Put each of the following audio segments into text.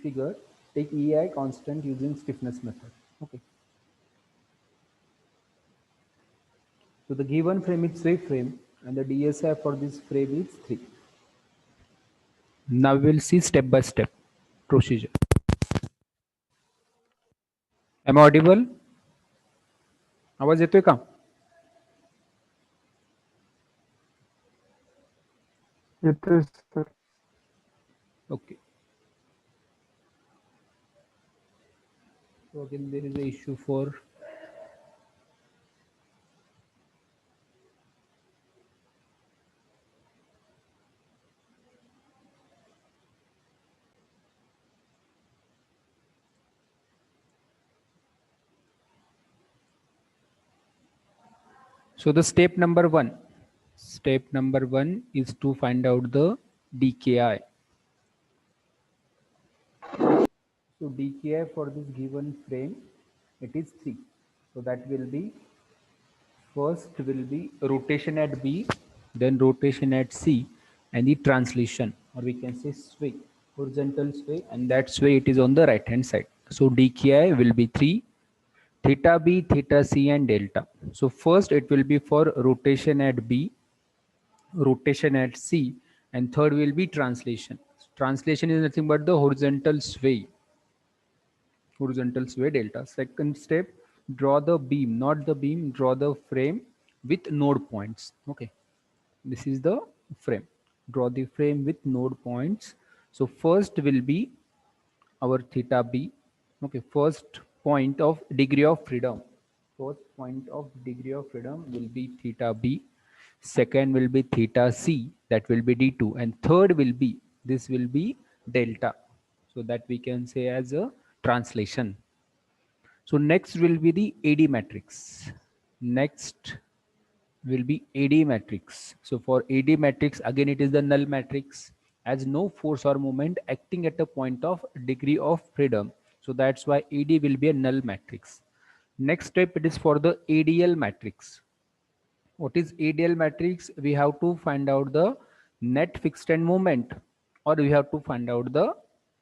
figure, take EI constant using stiffness method. Okay. So the given frame is wave frame and the DSI for this frame is 3. Now we will see step by step procedure. Am I audible? आवाज येतोय का? येतोय sir. Okay. So again there is a issue for so the step number 1. Step number 1 is to find out the DKI. So DKI for this given frame, it is 3. So that will be, first will be rotation at B, then rotation at C, and the translation, or we can say sway, horizontal sway, and that sway it is on the right hand side. So DKI will be 3, theta B, theta C, and delta. So first it will be for rotation at B, rotation at C, and third will be translation. Translation is nothing but the horizontal sway delta. Second step, draw the beam, not the beam, draw the frame with node points. Okay, this is the frame. Draw the frame with node points. So first will be our theta B. Okay, first point of degree of freedom. First point of degree of freedom will be theta B. Second will be theta C, that will be D2. And third will be, this will be delta. So that we can say as a translation. So next will be the AD matrix. Next will be AD matrix. So for AD matrix, again it is the null matrix, as no force or moment acting at a point of degree of freedom. So that's why AD will be a null matrix. Next step, it is for the ADL matrix. What is ADL matrix? We have to find out the net fixed end moment, or we have to find out the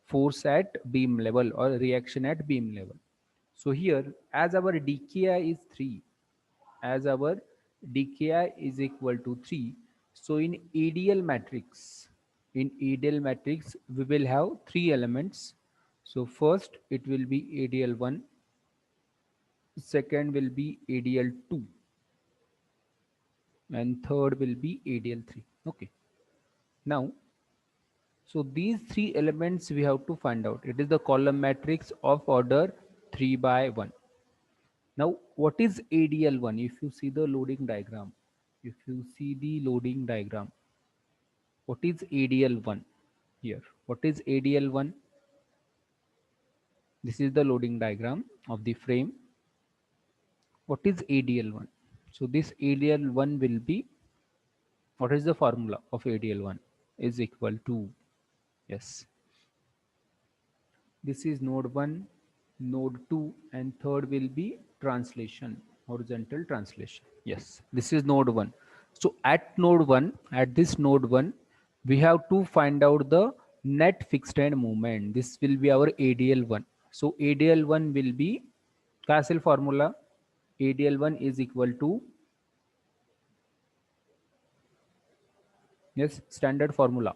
force at beam level or reaction at beam level. So here, as our dki is 3, as our dki is equal to 3, so in ADL matrix we will have 3 elements. So first it will be ADL1, second will be ADL2, and third will be ADL3. Okay, now so these 3 elements we have to find out. It is the column matrix of order 3 by 1. Now what is ADL1? If you see the loading diagram, what is ADL1 here? What is ADL1? This is the loading diagram of the frame. What is ADL1? So this ADL1 will be, what is the formula of ADL1? Is equal to, yes, this is node 1, node 2, and third will be translation, horizontal translation. Yes, this is node 1. So at node 1, at this node 1, we have to find out the net fixed end moment. This will be our ADL1. So ADL1 will be, Castle formula, ADL1 is equal to, yes, standard formula.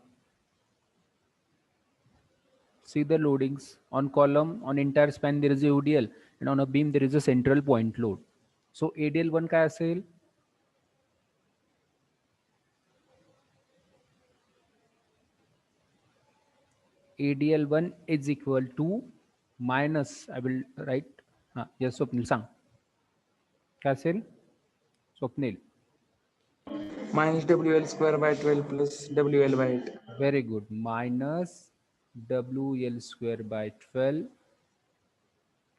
See the loadings on column, on entire span there is a UDL, and on a beam there is a central point load. So ADL1 काय असेल? ADL1 is equal to minus, I will write, yes Swapnil सांग काय असेल Swapnil? Minus WL square by 12 plus WL by 8. Very good. Minus WL square by 12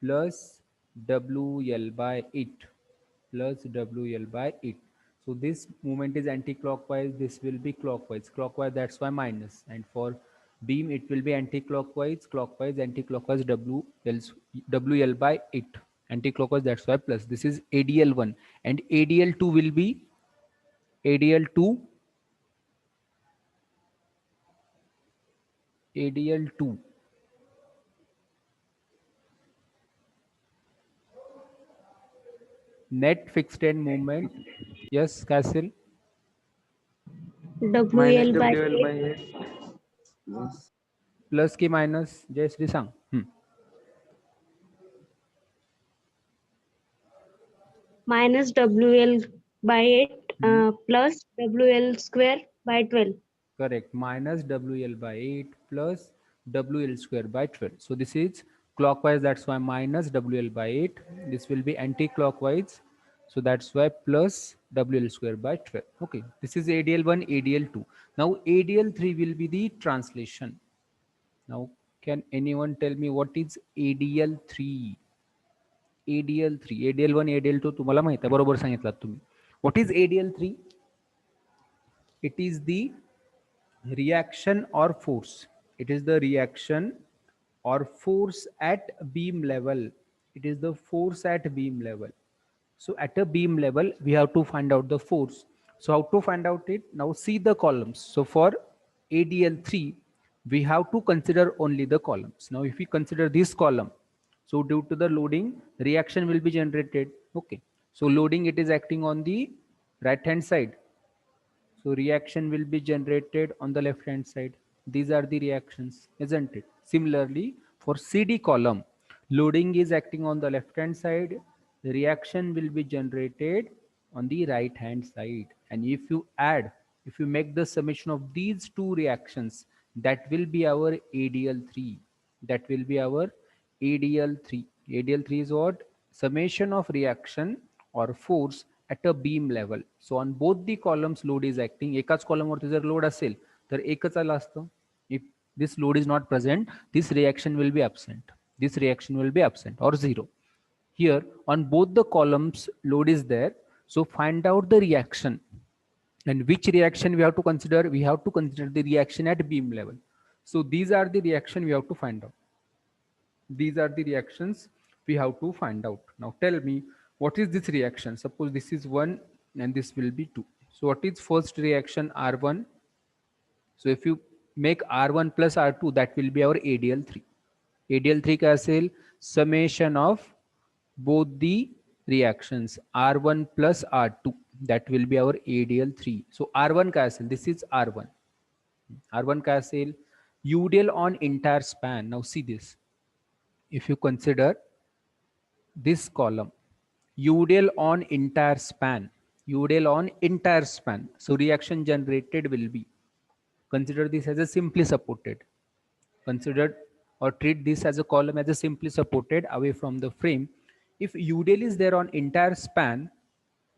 plus WL by 8 plus WL by 8. So this movement is anti-clockwise, this will be clockwise. Clockwise, that's why minus. And for beam, it will be anti-clockwise, clockwise, anti-clockwise, WL by 8. Anti-clockwise, that's why plus. This is ADL1. And ADL2 will be ADL2, ADL2 Net fixed end moment. Yes, Castle. minus WL by WL 8 by 8. Yes. Plus की minus. Jayashree सांग. minus WL by 8 plus WL square by 12. Correct. Minus WL by 8 plus WL square by 12. So this is clockwise. That's why minus WL by 8. This will be anti-clockwise. So that's why plus WL square by 12. Okay. This is ADL1, ADL2. Now ADL3 will be the translation. Now can anyone tell me what is ADL3? ADL3, ADL1, ADL2 तुम्हाला माहित आहे, बरोबर सांगितलात तुम्ही. What is ADL3? It is the reaction or force. It is the reaction or force at beam level. It is the force at beam level. So at a beam level we have to find out the force. So how to find out it? Now see the columns. So for ADL3 we have to consider only the columns. Now if we consider this column, so due to the loading reaction will be generated. Okay, so loading, it is acting on the right hand side, so reaction will be generated on the left hand side. These are the reactions, isn't it? Similarly, for CD column, loading is acting on the left hand side. The reaction will be generated on the right hand side. And if you add, if you make the summation of these two reactions, that will be our ADL3. That will be our ADL3. ADL3 is what? Summation of reaction or force at a beam level. So on both the columns load is acting. एकाच column वरती जर load असेल तर एकच आलं असतं. If this load is not present, this reaction will be absent. This reaction will be absent or zero. Here on both the columns load is there. So find out the reaction. And which reaction we have to consider? We have to consider the reaction at beam level. So these are the reaction we have to find out. These are the reactions we have to find out. Now tell me, what is this reaction? Suppose this is 1 and this will be 2. So what is first reaction? R1. So if you make R1 plus R2, that will be our ADL3. ADL3 का असेल summation of both the reactions R1 plus R2. That will be our ADL3. So R1 का असेल, this is R1. R1 का असेल UDL on entire span. Now see this. If you consider this column, UDL on entire span, UDL on entire span. So reaction generated will be, consider this as a simply supported. Consider or treat this as a column as a simply supported away from the frame. If UDL is there on entire span,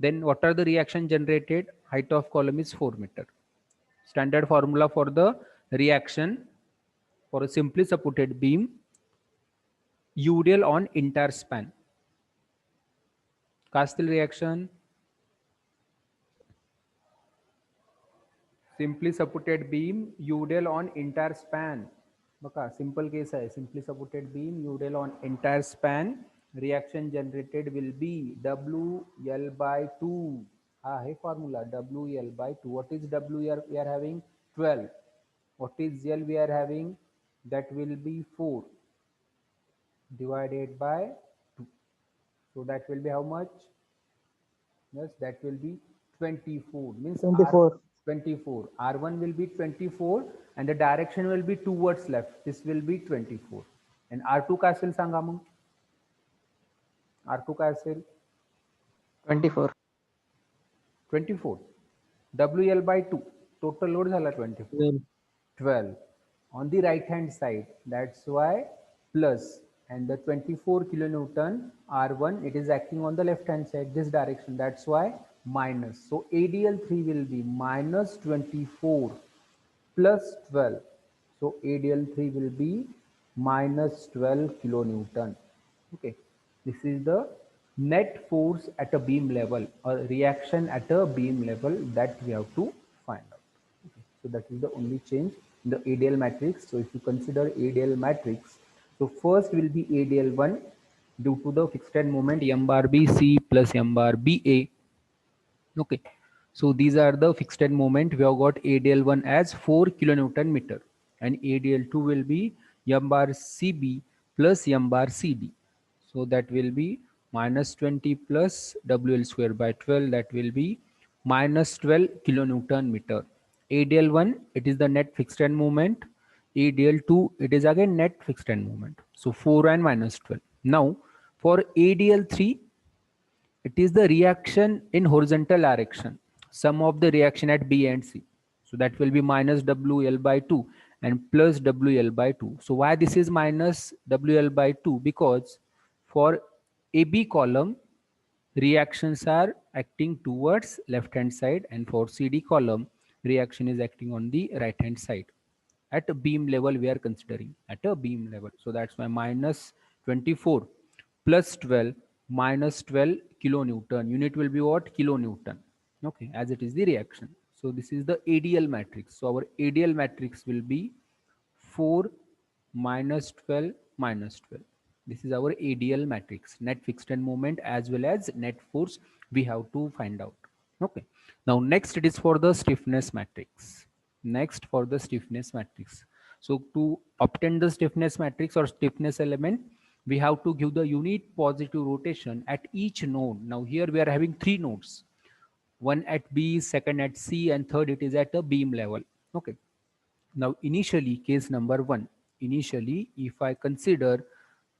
then what are the reaction generated? Height of column is 4 meter. Standard formula for the reaction for a simply supported beam, UDL on entire span. Castile reaction, simply supported beam, UDL on entire span. बघा simple case आहे. Simply supported beam, UDL on entire span. Reaction generated will be WL by 2. हा आहे formula WL by 2. What is WL we are having? 12. What is L we are having? That will be 4 divided by 2. So that will be how much? Yes, that will be 24. Means 24. 24. R1 will be 24 and the direction will be towards left. This will be 24. And R2 का असेल सांगा मग. R2 का असेल 24. 24. WL by 2. Total load झाला 24. 12. 12 on the right hand side. That's why plus, and the 24 kilonewton R1, it is acting on the left hand side, this direction. That's why minus. So ADL3 will be minus 24 plus 12. So ADL3 will be minus 12 kilonewton. Okay, this is the net force at a beam level or reaction at a beam level that we have to find out. Okay. So that is the only change in the ADL matrix. So if you consider ADL matrix, so first will be ADL1 due to the fixed end moment M bar B C plus M bar B A. Okay, so these are the fixed end moment. We have got ADL1 as 4 kilonewton meter and ADL2 will be M bar CB plus M bar CD. So that will be minus 20 plus WL square by 12, that will be minus 12 kilonewton meter. ADL1, it is the net fixed end moment. ADL2, it is again net fixed end moment. So 4 and minus 12. Now for ADL3, it is the reaction in horizontal direction, sum of the reaction at B and C. So that will be minus WL by 2 and plus WL by 2. So why this is minus WL by 2? Because for AB column, reactions are acting towards left hand side, and for CD column, reaction is acting on the right hand side. At a beam level, we are considering at a beam level. So that's why minus 24 plus 12 minus 12 kilonewton. Unit will be what? Kilonewton. Okay, as it is the reaction. So this is the ADL matrix. So our ADL matrix will be 4 minus 12 minus 12. This is our ADL matrix, net fixed end moment as well as net force we have to find out. Okay. Now next it is for the stiffness matrix. Next for the stiffness matrix. So to obtain the stiffness matrix or stiffness element, we have to give the unit positive rotation at each node. Now here we are having three nodes. One at B, second at C, and third it is at the beam level. Okay. Now, initially, case number one, initially, if I consider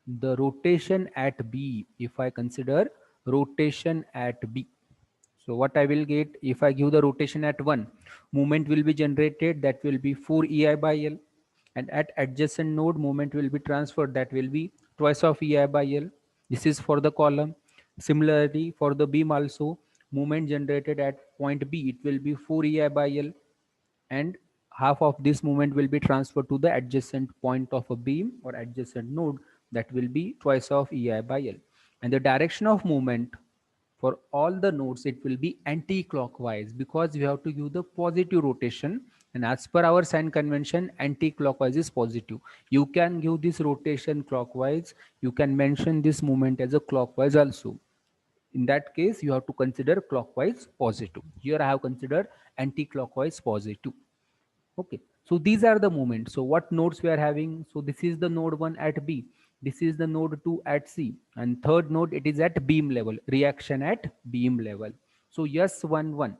the rotation at B, if I consider rotation at B, so what I will get if I give the rotation at 1, moment will be generated, that will be 4 EI by L, and at adjacent node moment will be transferred, that will be twice of EI by L. This is for the column. Similarly, for the beam also, moment generated at point B, it will be 4 EI by L, and half of this moment will be transferred to the adjacent point of a beam or adjacent node, that will be twice of EI by L. And the direction of movement for all the nodes, it will be anti-clockwise, because we have to give the positive rotation, and as per our sign convention, anti-clockwise is positive. You can give this rotation clockwise, you can mention this movement as a clockwise also. In that case, you have to consider clockwise positive. Here I have considered anti-clockwise positive. Okay, so these are the moments. So what nodes we are having? So this is the node 1 at B, this is the node 2 at C, and third node, it is at beam level, reaction at beam level. So yes, 1 1.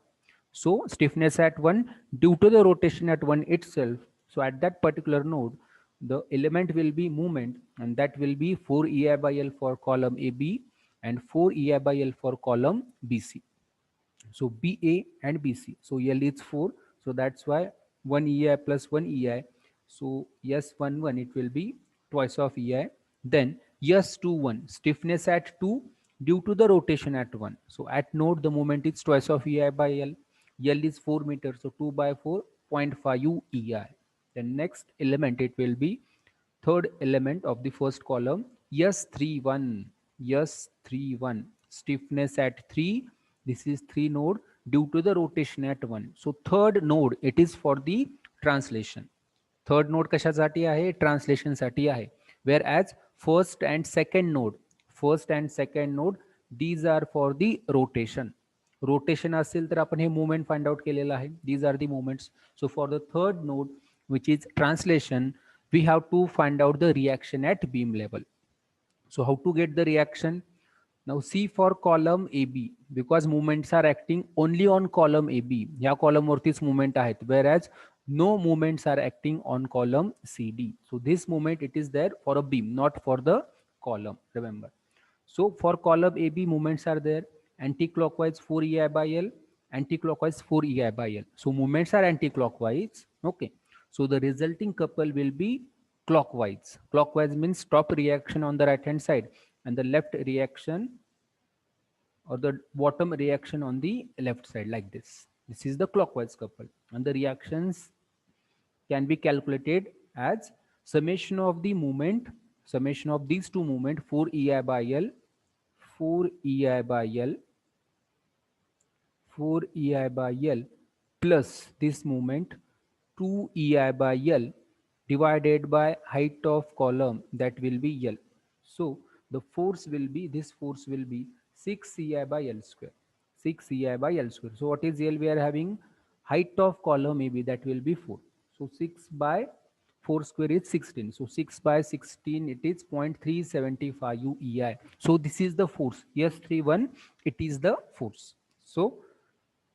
So stiffness at 1 due to the rotation at 1 itself. So at that particular node, the element will be movement, and that will be 4 EI by L for column AB and 4 EI by L for column BC. So BA and BC. So L is 4. So that's why 1 EI plus 1 EI. So yes, 1 1, it will be twice of EI. Then yes, 2 1, stiffness at 2 due to the rotation at 1. So at node, the moment is twice of EI by L. L is 4 meters. So 2 by 4, 0.5 EI. The next element, it will be third element of the first column, yes 3 1, yes 3 1, stiffness at 3, this is 3 node due to the rotation at 1. So third node, it is for the translation. Third node कशासाठी आहे? Translation साठी आहे. Whereas first and second node, these are for the rotation. Rotation असेल तर आपण हे movement find out केलेलं आहे. These are the movements. So for the third node, which is translation, we have to find out the reaction at beam level. So how to get the reaction? Now see for column AB, because movements are acting only on column AB, ह्या column वरतीच movement आहेत, whereas no movements are acting on column CD. So this movement, it is there for a beam, not for the column, remember. So for column AB, movements are there, anti-clockwise 4 EI by L, anti-clockwise 4 EI by L. So movements are anti-clockwise. Okay. So the resulting couple will be clockwise. Clockwise means top reaction on the right hand side, and the left reaction or the bottom reaction on the left side, like this. This is the clockwise couple, and the reactions can be calculated as summation of the moment, summation of these two movement, 4 EI by L, 4 EI by L, 4 EI by L plus this moment 2 EI by L divided by height of column, that will be L. So the force will be, this force will be 6 EI by L square, 6 EI by L square. So what is L? We are having height of column AB, that will be 4. So 6 by 4 square is 16. So 6 by 16, it is 0.375 UEI. So this is the force. Yes, 31, it is the force. So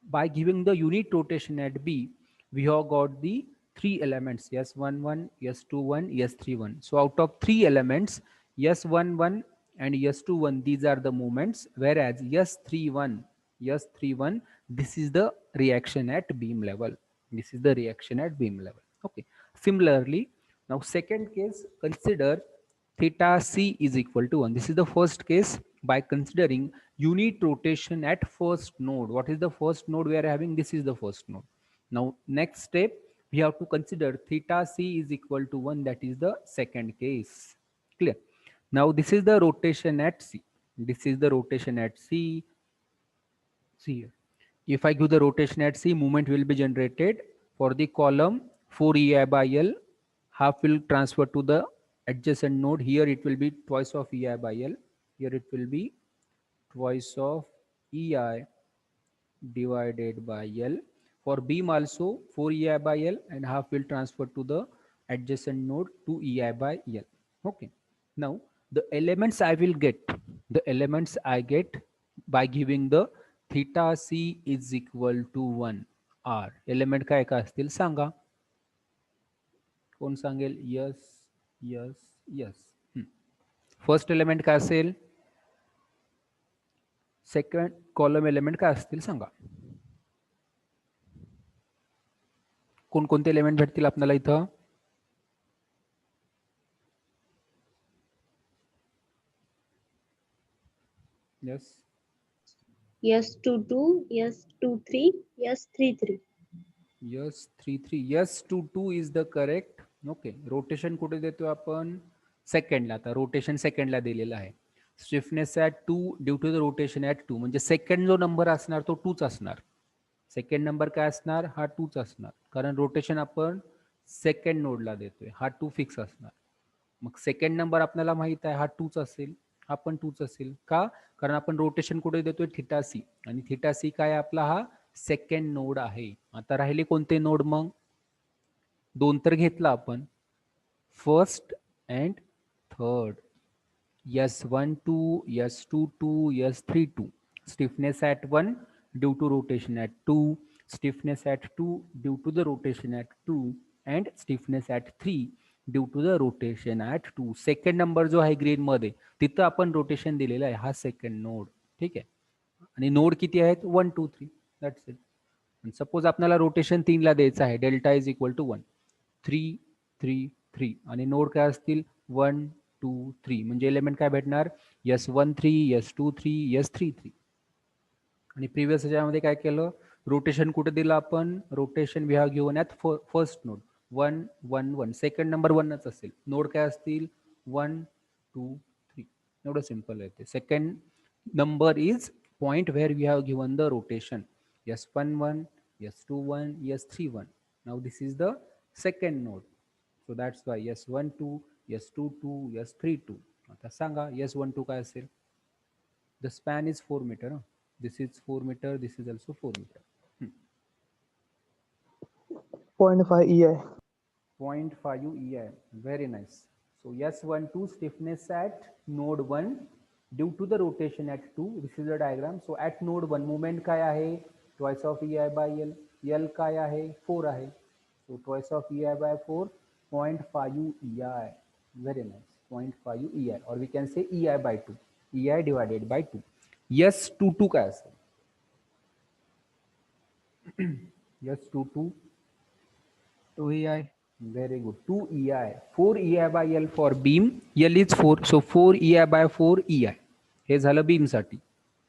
by giving the unit rotation at B, we have got the three elements, S11, S21, S31. So out of three elements, S11 and S21, these are the moments, whereas S31, this is the reaction at beam level. This is the reaction at beam level. Okay. Similarly, now second case, consider theta c is equal to 1. This is the first case by considering unit rotation at first node. What is the first node we are having? This is the first node. Now next step, we have to consider theta c is equal to 1. That is the second case. Clear? Now this is the rotation at c. This is the rotation at c. See here. If I give the rotation at C, movement will be generated for the column 4 EI by L. Half will transfer to the adjacent node. Here it will be twice of EI by L. Here it will be twice of EI divided by L. For beam also 4 EI by L and half will transfer to the adjacent node 2 EI by L. Okay. Now the elements I will get, the elements I get by giving the theta c is equal to 1 r. Element काय काय असतील सांगा. कोण सांगेल? Yes yes yes. First element काय असेल? Second column element काय असतील सांगा. कोणकोणते एलिमेंट भेटतील आपल्याला इथं? Yes S22, S23, S33. S33. S22 is the correct. Okay. Rotation कुठे देतो आपण? सेकंडला. आता रोटेशन सेकंडला दिलेला आहे. Stiffness at 2 due to the rotation at 2. म्हणजे सेकंड जो नंबर असणार तो 2च असणार. सेकंड नंबर काय असणार? हा 2च असणार. कारण रोटेशन आपण सेकंड नोडला देतोय. हा 2 फिक्स असणार. मग सेकंड नंबर आपल्याला माहित आहे हा 2च असेल. हा पण 2च असेल. का? कारण आपण रोटेशन कुठे देतोय? थिटा सी. आणि थिटा सी काय आपला? हा सेकंड नोड आहे. आता राहिले कोणते नोड? मग दोन तर घेतला आपण, first and third. S12, S22, S32. Stiffness at 1 due to rotation at 2, stiffness at 2 due to the rotation at 2, and stiffness at 3 due to the rotation at 2. Second number जो आहे ग्रीन मध्ये तिथं आपण rotation दिलेलं आहे. हा second node. ठीक आहे. आणि नोड किती आहेत? 1 2 3. That's it. सपोज आपल्याला रोटेशन 3 ला द्यायचं आहे. डेल्टा इज इक्वल टू 1 3 3 3 आणि नोड काय असतील? 1 2 3. म्हणजे एलिमेंट काय भेटणार? S13, S23, S33. आणि प्रिव्हियस ह्याच्यामध्ये काय केलं? रोटेशन कुठे दिलं आपण? Rotation we have given at first node 1 1 1. Second number 1च असेल. नोड काय असतील? 1 2 3. एवढं सिंपल आहे ते. Second number is point where we have given the rotation. S11, S21, S31. Now this is the second node. So that's why S12, S22, S32. आता सांगा S12 काय असेल? The span is 4 meter. This is 4 meter. This is also 4 meter. 0.5 EI. 0.5 EI. Very nice. So S12 stiffness at node 1 due to the rotation at 2. This is the diagram. So at node 1 moment काय आहे? Twice of EI by L. L काय आहे? 4 आहे. So twice of EI by 4, 0.5 EI. Very nice. 0.5 EI, or we can say EI by 2. EI divided by 2. S22 काय असेल? S22 2 EI. very good. 2 EI. 4 EI by L for beam. L is 4. So 4 EI by 4 EI. हे झालं beam साठी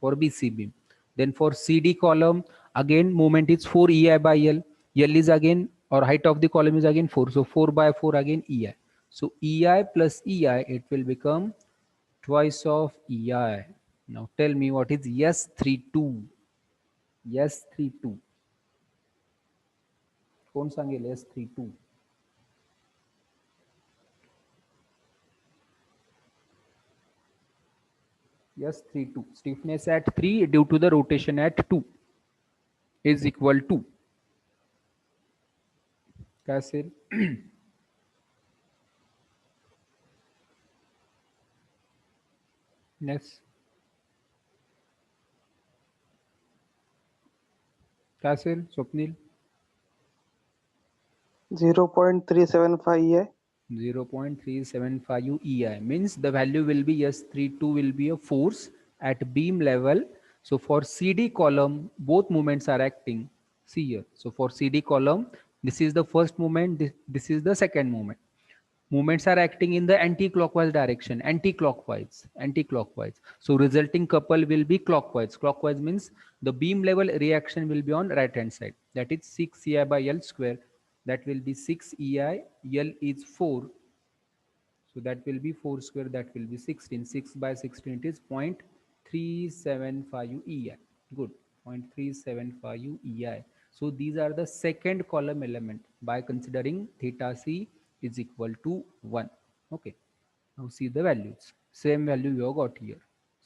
for BC beam. Then for CD column, again moment is 4 EI by L. L is again, or height of the column is again 4. So 4 by 4 again EI. So EI plus EI, it will become twice of EI. Now tell me what is S32? S32. कौन सांगेल S32? S32. Stiffness at 3 due to the rotation at 2 is equal to काय असेल? Yes. काय असेल Swapnil? 0.375 EI. 0.375 EI means the value will be, yes, 32 will be a force at beam level. So for CD column, both moments are acting. See here. So for CD column, this is the first moment, this is the second moment. Moments are acting in the anti-clockwise direction, anti-clockwise. So resulting couple will be clockwise. Clockwise means the beam level reaction will be on right hand side. That is 6 EI by L square. That will be 6 EI. L is 4. So that will be 4 square, that will be 16. 6 by 16, it is 0.375 EI. Good, 0.375 EI. So these are the second column element by considering theta C is equal to 1. Okay. Now see the values. Same value you have got here.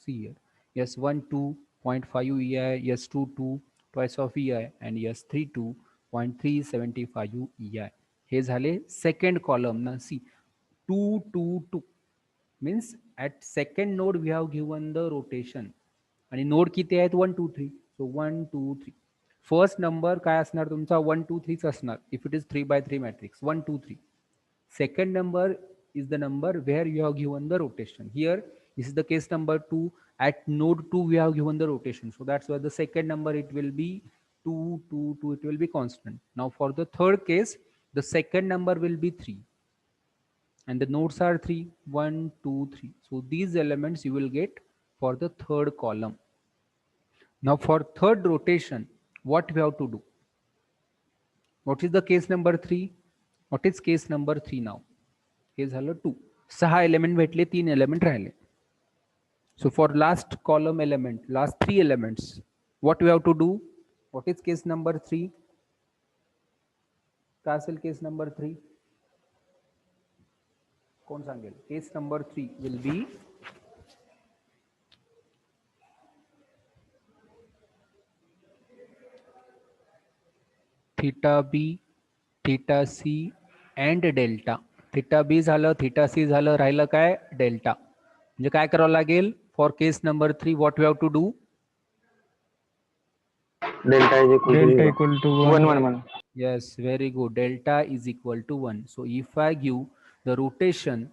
See here. Yes, 1, 2.5 EI, yes, 2, 2, twice of EI, and yes, 3, 2.375 EI. हे झाले second column ना. See, 2, 2, 2 means at second node we have given the rotation. आणि node किती आहेत? 1, 2, 3. So 1, 2, 3. First number काय असणार तुमचा? 1, 2, 3 असणार if it is 3x3 matrix. 1, 2, 3. Second number is the number where you have given the rotation. Here, this is the case number 2. At node 2, we have given the rotation. So that's why the second number, it will be 2, 2, 2. It will be constant. Now for the third case, the second number will be 3. And the nodes are 3, 1, 2, 3. So these elements you will get for the third column. Now for third rotation, what we have to do? What is the case number 3? What is case number 3 now? हे झालं 2. 6 element भेटले, 3 element राहिले. So for last column element, last 3 elements, what we have to do? What is case number 3? काय असेल case number 3? कोण सांगेल? Case number 3 will be theta B, theta C and delta. theta B झालं, theta C झालं, राहिलं काय? Delta. म्हणजे काय करावं लागेल? For case number 3, what we have to do? Delta is equal to Delta 0. equal to 1, 1. 1, 1. Yes, very good. Delta is equal to 1. So if I give the rotation,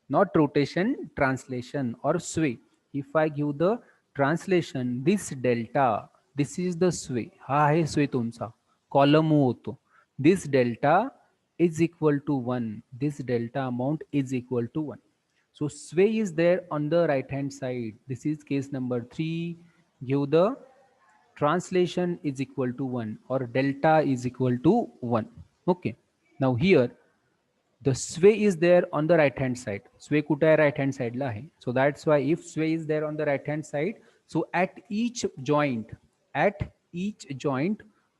not rotation, translation or sway. If I give the translation, this delta, this is the sway. हा आहे sway तुमचा. Column move होतो. This delta is equal to 1. This delta amount is equal to 1. So sway is there on the right hand side. This is case number 3. Give the translation is equal to 1 or delta is equal to 1. Okay. Now here the sway is there on the right hand side. Sway कुठे आहे? right hand side ला आहे. So that's why if sway is there on the right hand side, so at each joint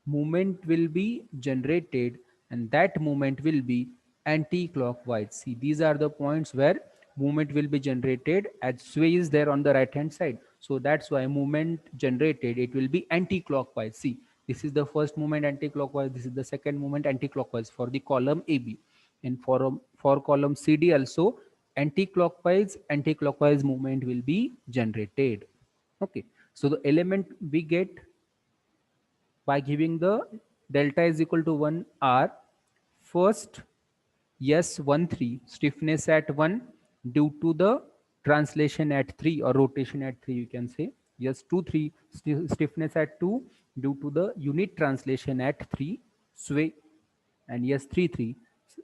movement will be generated, and that movement will be anti-clockwise. See, these are the points where movement will be generated as sway is there on the right hand side. So that's why movement generated, it will be anti-clockwise. See, this is the first movement anti-clockwise, this is the second movement anti-clockwise for the column AB. And for column CD also, anti-clockwise movement will be generated. Okay, so the element we get by giving the delta is equal to 1 are first, yes, 1, 3, stiffness at 1 due to the translation at 3 or rotation at 3, you can say. Yes, 2, 3, stiffness at 2 due to the unit translation at 3, sway. And yes, 3, 3,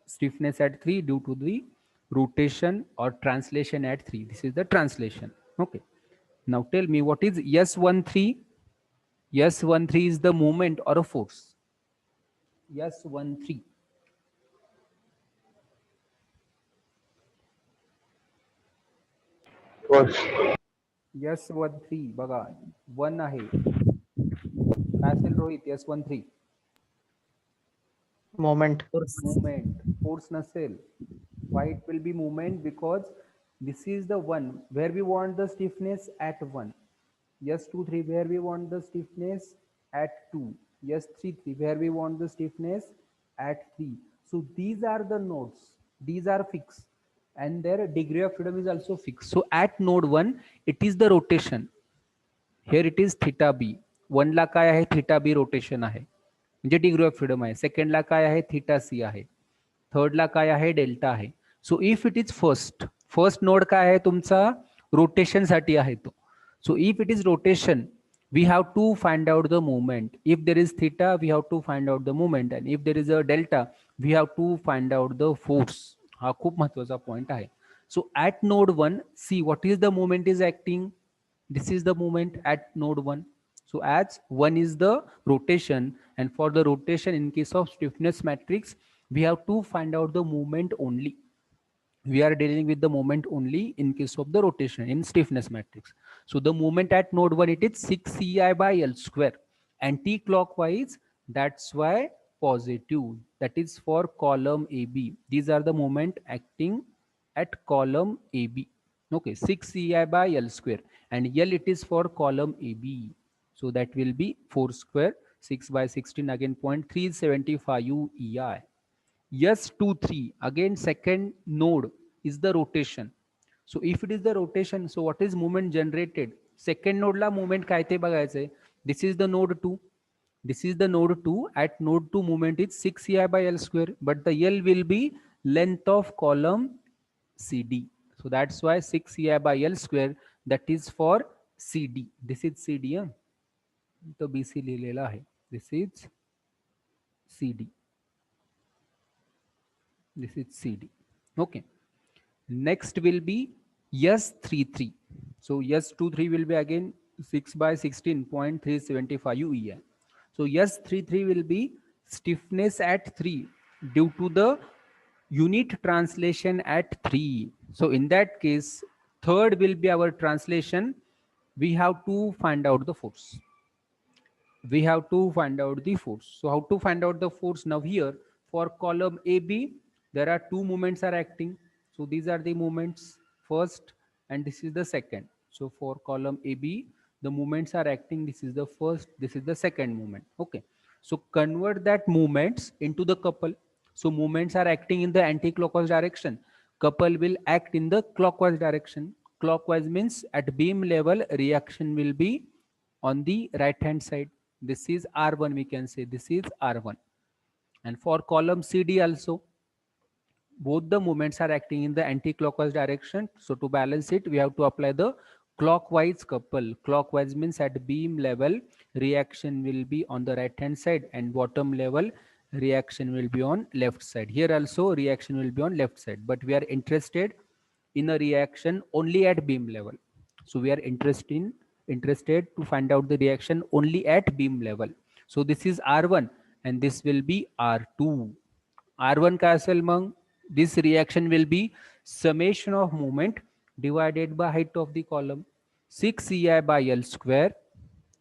stiffness at 3 due to the rotation or translation at 3. This is the translation. Okay. Now tell me, what is S13? S13 is the moment or a force. S13. Force. S13 बघा 1 आहे. काय असेल Rohit? S13 Moment. movement, force नसेल. Why it will be movement? Because this is the one where we want the stiffness at 1. Yes, 2, 3 where we want the stiffness at 2. Yes, 3, 3 where we want the stiffness at 3. So these are the nodes. These are fixed. and their degree of freedom is also fixed. So at node 1 it is the rotation. Here it is theta b. 1 ला काय आहे, theta b rotation आहे, म्हणजे degree of freedom आहे. सेकंडला काय आहे, theta सी आहे. थर्डला काय आहे, डेल्टा आहे. So if it is first node काय आहे तुमचा, रोटेशन साठी आहे तो. So if it is rotation we have to find out the moment. If there is theta we have to find out the moment, and if there is a delta we have to find out the force. हा खूप महत्वाचा point आहे. So at node 1 see what is the moment is acting. This is the moment at node 1. So as 1 is the rotation, and for the rotation in case of stiffness matrix we have to find out the moment only. We are dealing with the moment only in case of the rotation in stiffness matrix. So the moment at node 1 it is 6 ci by L square anti-clockwise, that's why positive. That is for column AB. These are the moment acting at column AB. Okay, 6 ci by L square, and L it is for column AB. So that will be 4 square 6 by 16, again 0.375 EI. S23 again second node is the rotation. So if it is the rotation, so what is movement generated? Second node la movement काय ते बघायचंय. This is the node 2. This is the node 2. At node 2 movement is 6 EI by L square, but the L will be length of column CD. So that's why 6 EI by L square, that is for CD. This is CD. तो BC लिहिलेला आहे. This is CD. This is CD. Okay. Next will be S33. So S23 will be again 6 by 16.375 UEI. So S33 will be stiffness at 3 due to the unit translation at 3. So in that case, third will be our translation. We have to find out the force. We have to find out the force. So how to find out the force? Now here for column AB, there are two moments are acting. So these are the moments first, and this is the second. So for column AB, the moments are acting. This is the first, this is the second moment. Okay. So convert that moments into the couple. So moments are acting in the anti-clockwise direction. Couple will act in the clockwise direction. Clockwise means at beam level, reaction will be on the right hand side. This is R1, we can say this is R1. And for column CD also, both the moments are acting in the anti-clockwise direction. So to balance it, we have to apply the clockwise couple. Clockwise means at beam level, reaction will be on the right hand side, and bottom level, reaction will be on left side. Here also reaction will be on left side, but we are interested in a reaction only at beam level. So we are interested to find out the reaction only at beam level. So this is R1 and this will be R2. R1 का असेल मग, this reaction will be summation of moment divided by height of the column, 6 EI by L square.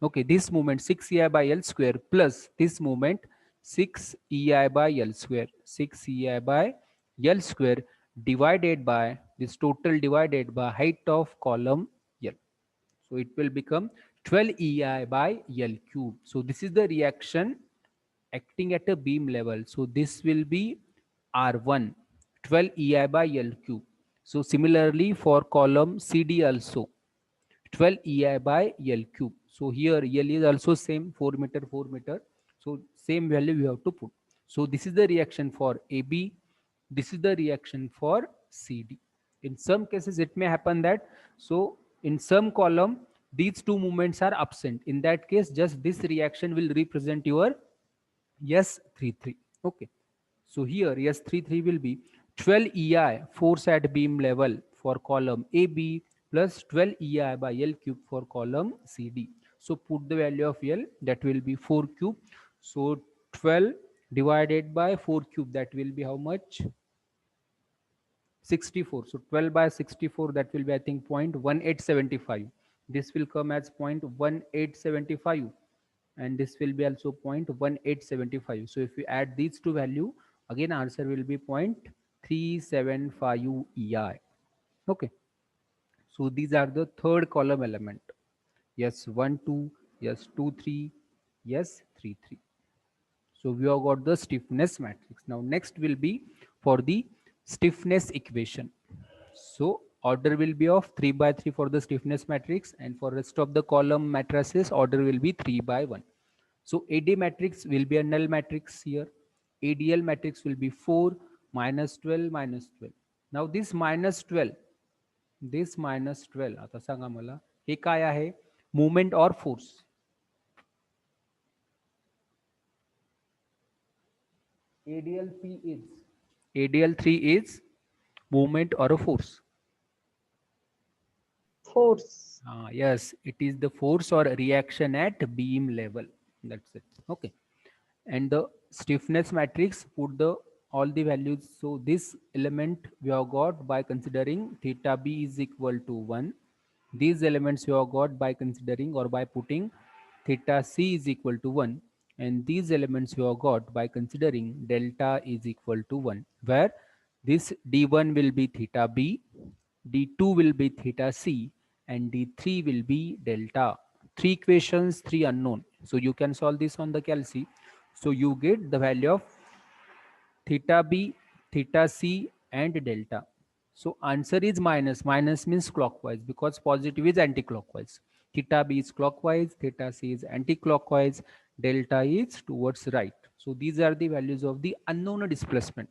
Okay, this moment 6 EI by L square plus this moment 6 EI by L square, 6 EI by L square divided by this total divided by height of column L. So it will become 12 EI by L cube. So this is the reaction acting at a beam level. So this will be R1, 12 EI by L cube. So similarly for column CD also, 12 EI by L cube. So here L is also same, 4 meter, 4 meter. So same value we have to put. So this is the reaction for AB. This is the reaction for CD. In some cases it may happen that, so in some column these two movements are absent. In that case, just this reaction will represent your S33. Okay. So here S33 will be 12 EI force at beam level for column AB plus 12 EI by L cube for column CD. So put the value of L, that will be 4 cube. So 12 divided by 4 cube, that will be how much? 64. So 12 by 64, that will be I think 0.1875. This will come as 0.1875, and this will be also 0.1875. So if we add these two value, again answer will be 0.375 EI. Okay. So these are the third column element. Yes, 1, 2, yes, 2, 3, yes, 3, 3. So we have got the stiffness matrix. Now next will be for the stiffness equation. So order will be of 3 by 3 for the stiffness matrix, and for rest of the column matrices order will be 3 by 1. So AD matrix will be a null matrix here. ADL matrix will be 4 minus 12 minus 12. Now this minus 12 आता सांगा मला हे काय आहे, movement or force? ADL3 is movement or a force? Force. Yes, it is the force or reaction at beam level. That's it. Okay. And the stiffness matrix, put the all the values. So this element we have got by considering theta b is equal to 1. These elements we have got by considering or by putting theta c is equal to 1. And these elements we have got by considering delta is equal to 1, where this d1 will be theta b, d2 will be theta c, and d3 will be delta. Three equations, three unknown. So you can solve this on the calci. So you get the value of theta b, theta c, and delta. So answer is minus. Minus means clockwise because positive is anti-clockwise. Theta b is clockwise, theta c is anti-clockwise, delta is towards right. So these are the values of the unknown displacement.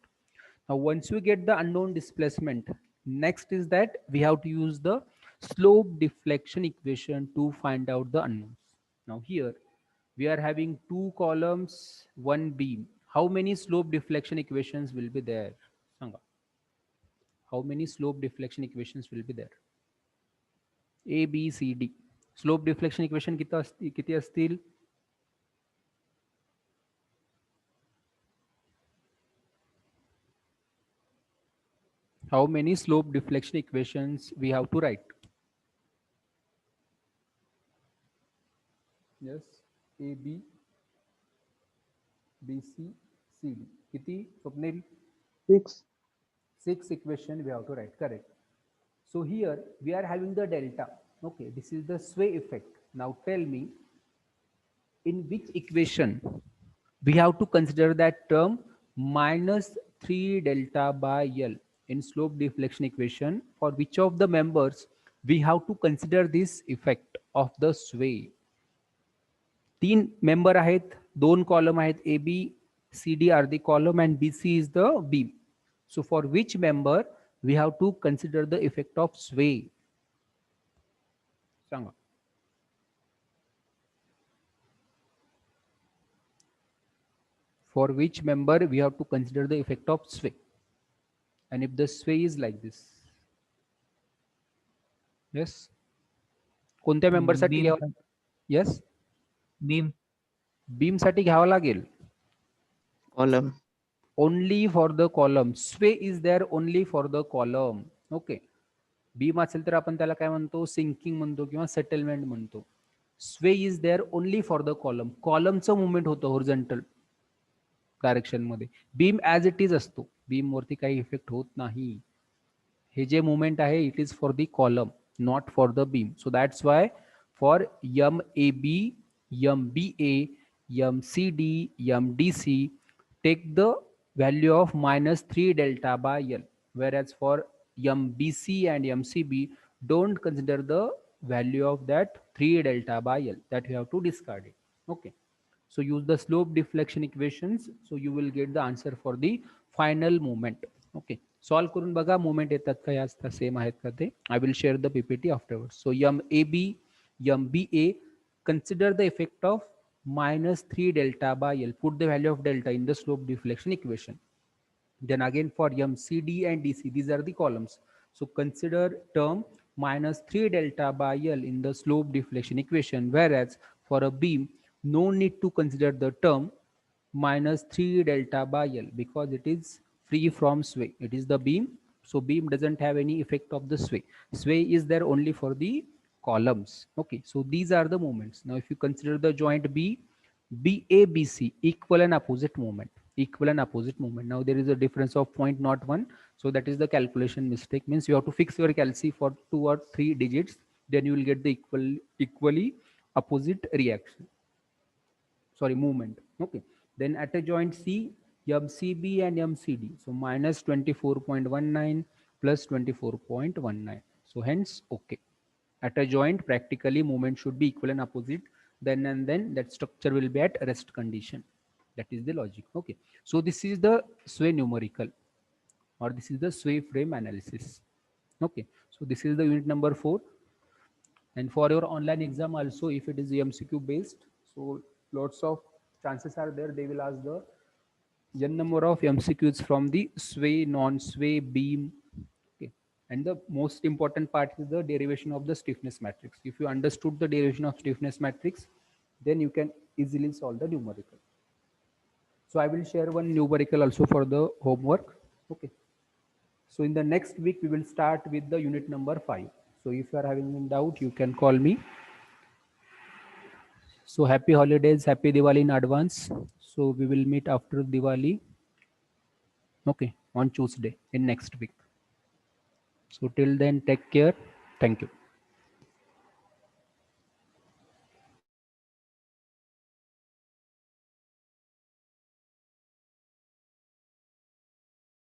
Now once we get the unknown displacement, next is that we have to use the slope deflection equation to find out the unknowns. Now here we are having two columns, one beam. How many slope deflection equations will be there? Sanga. How many slope deflection equations will be there? A, B, C, D. Slope deflection equation किती असतील? How many slope deflection equations we have to write? Yes, A, B, B, C, C, D. किती, Swapnil? 6. 6 equation we have to write, correct. So here we are having the delta. Okay, this is the sway effect. Now tell me, in which equation we have to consider that term minus 3 delta by L in slope deflection equation? For which of the members we have to consider this effect of the sway? 3 member आहेत, 2 column आहेत, A, B, C, D are the column and B, C is the beam. So for which member we have to consider the effect of sway? Sanga. For which member we have to consider the effect of sway? And if the sway is like this, yes, कोणत्या member साठी Beam. घ्यावं? Yes, Beam. beam साठी घ्यावं लागेल. Column. Only for the column. Sway is there only for the column. Okay. Beam असेल तर आपण त्याला काय म्हणतो, सिंकिंग म्हणतो किंवा सेटलमेंट म्हणतो. Sway is there only for the column. कॉलमचं मुवमेंट होतं होरिझॉन्टल डायरेक्शन मध्ये. बीम ऍज इट इज असतो, बीम वरती काही इफेक्ट होत नाही. हे जे मुवमेंट आहे it is for the column, not for the beam. So that's why for M A B, M B A, M C D, M D C take the value of minus 3 delta by L, whereas for MBC and MCB don't consider the value of that 3 delta by L, that you have to discard it. Okay, so use the slope deflection equations, so you will get the answer for the final moment. Okay, solve करून बघा moment येतात का याच same आहेत का ते. I will share the PPT afterwards. So MAB, MBA, consider the effect of minus 3 delta by L. Put the value of delta in the slope deflection equation. Then again for MCD and DC, these are the columns. So consider term minus 3 delta by L in the slope deflection equation, whereas for a beam, no need to consider the term minus 3 delta by L because it is free from sway. It is the beam, so beam doesn't have any effect of the sway. Sway is there only for the columns. Okay, so these are the moments. Now if you consider the joint B, BABC, equal and opposite moment, equal and opposite moment. Now there is a difference of 0.01, so that is the calculation mistake. Means you have to fix your calci for 2 or 3 digits, then you will get the equally opposite reaction, sorry, movement. Okay, then at a joint C, MCB and MCD, so minus 24.19, plus 24.19. So hence, okay. At a joint, practically movement should be equal and opposite. Then and then that structure will be at rest condition. That is the logic. Okay. So this is the sway numerical, or this is the sway frame analysis. Okay. So this is the unit number 4. And for your online exam also, if it is MCQ based, so lots of chances are there they will ask the n number of MCQs from the sway, non-sway, beam. Okay. And the most important part is the derivation of the stiffness matrix. If you understood the derivation of stiffness matrix, then you can easily solve the numerical. So I will share one numerical also for the homework. Okay. So in the next week, we will start with the unit number 5. So if you are having any doubt, you can call me. So happy holidays, happy Diwali in advance. So we will meet after Diwali. Okay, on Tuesday in next week. So till then, take care. Thank you.